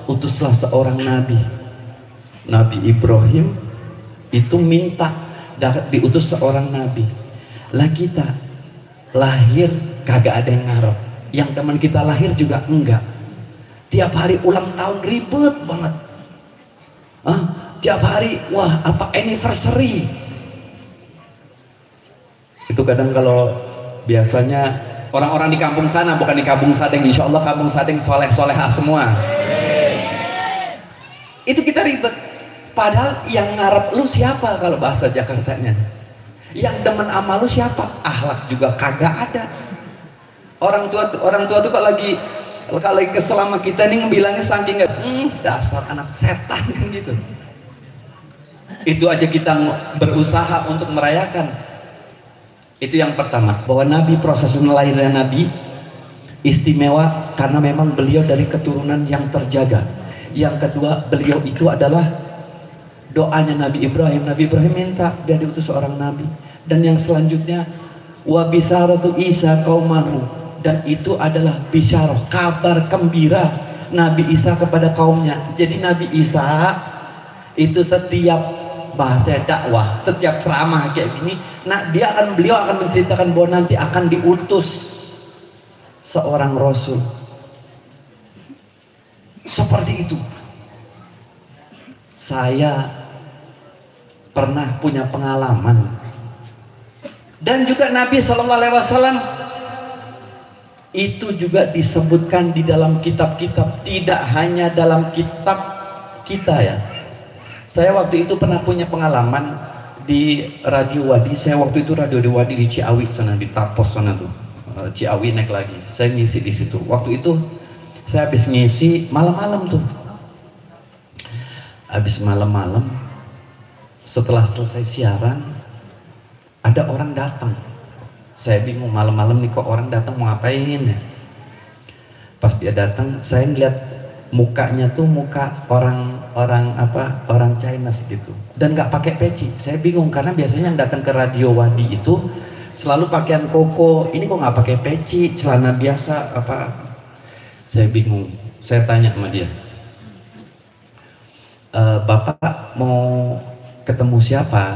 utuslah seorang nabi, Nabi Ibrahim itu minta diutus seorang nabi. Lah kita lahir kagak ada yang ngarep, yang teman kita lahir juga enggak. Tiap hari ulang tahun ribet banget. Tiap hari wah apa anniversary. Itu kadang kalau biasanya orang-orang di kampung sana, bukan di kampung Sadeng, insya Allah kampung Sadeng soleh-solehah semua. Itu kita ribet. Padahal yang ngarep lu siapa kalau bahasa Jakartanya? Yang demen sama lu siapa? Akhlak juga kagak ada. Orang tua tuh kalau lagi kesel sama kita nih bilangnya saking dasar anak setan kan gitu. Itu aja kita berusaha untuk merayakan. Itu yang pertama, bahwa Nabi, proses melahirkan Nabi istimewa karena memang beliau dari keturunan yang terjaga. Yang kedua, beliau itu adalah doanya Nabi Ibrahim. Nabi Ibrahim minta dia diutus seorang nabi. Dan yang selanjutnya, wa bisaratu Isa qaumahu, dan itu adalah bisyarah, kabar gembira Nabi Isa kepada kaumnya. Jadi Nabi Isa itu setiap bahasa dakwah, setiap ceramah kayak gini, beliau akan menceritakan bahwa nanti akan diutus seorang rasul. Seperti itu. Saya pernah punya pengalaman. Dan juga Nabi SAW itu juga disebutkan di dalam kitab-kitab, tidak hanya dalam kitab kita ya. Saya waktu itu pernah punya pengalaman di Radio Wadi. Saya waktu itu Radio di Wadi di Ciawi sana, di Tapos sana tuh. Ciawi naik lagi. Saya ngisi di situ. Waktu itu saya habis ngisi malam-malam tuh. Habis malam-malam, setelah selesai siaran, ada orang datang. Saya bingung, malam-malam nih kok orang datang mau ngapain ya? Pas dia datang, saya ngeliat mukanya tuh muka orang China gitu, dan nggak pakai peci. Saya bingung karena biasanya yang datang ke Radio Wadi itu selalu pakaian koko. Ini kok nggak pakai peci, celana biasa apa? Saya bingung. Saya tanya sama dia, Bapak mau ketemu siapa?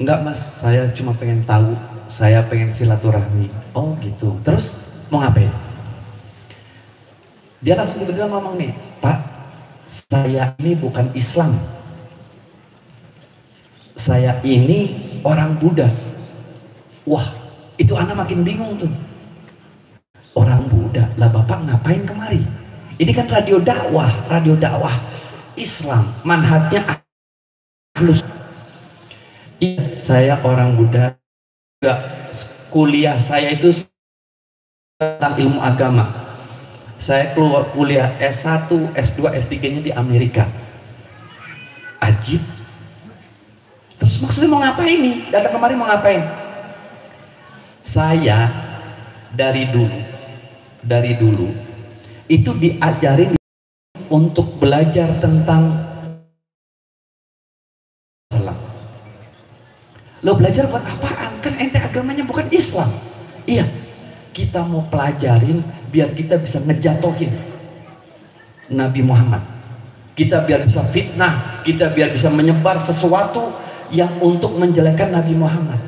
Enggak mas, saya cuma pengen tahu, saya pengen silaturahmi. Oh gitu. Terus mau ngapain? Dia langsung tiba-tiba ngomong nih, Pak, saya ini bukan Islam, saya ini orang Buddha. Wah, itu anak makin bingung tuh. Orang Buddha, lah Bapak ngapain kemari? Ini kan radio dakwah Islam, manhajnya halus. Iya, saya orang Buddha. Juga kuliah saya itu tentang ilmu agama. Saya keluar kuliah S1, S2, S3-nya di Amerika. Ajib. Terus maksudnya mau ngapain nih? Datang kemari mau ngapain? Saya dari dulu itu diajarin untuk belajar tentang Islam. Lo belajar buat apaan? Kan ente agamanya bukan Islam. Iya, kita mau pelajarin biar kita bisa ngejatohin Nabi Muhammad. Kita biar bisa fitnah, kita biar bisa menyebar sesuatu yang untuk menjelekkan Nabi Muhammad.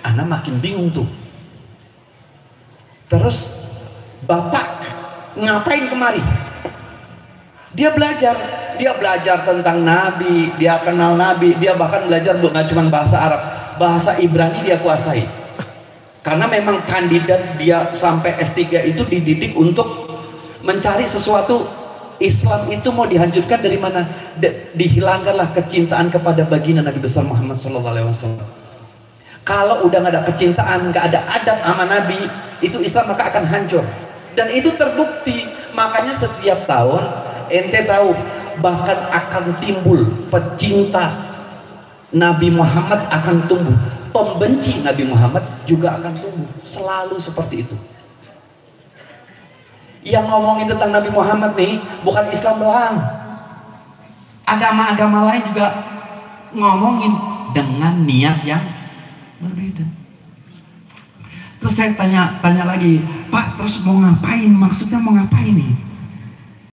Ana makin bingung tuh. Terus Bapak ngapain kemari? Dia belajar tentang Nabi, dia kenal Nabi, dia bahkan belajar bukan cuma bahasa Arab, bahasa Ibrani dia kuasai. Karena memang kandidat dia sampai S3 itu dididik untuk mencari sesuatu. Islam itu mau dihancurkan dari mana? Dihilangkanlah kecintaan kepada baginda Nabi besar Muhammad SAW. Kalau udah nggak ada kecintaan, nggak ada adab sama Nabi, itu Islam maka akan hancur. Dan itu terbukti. Makanya setiap tahun ente tahu, bahkan akan timbul pecinta Nabi Muhammad akan tumbuh, pembenci Nabi Muhammad juga akan tumbuh. Selalu seperti itu. Yang ngomongin tentang Nabi Muhammad nih bukan Islam doang, agama-agama lain juga ngomongin dengan niat yang berbeda. Terus saya tanya lagi, Pak, terus mau ngapain? Maksudnya mau ngapain nih?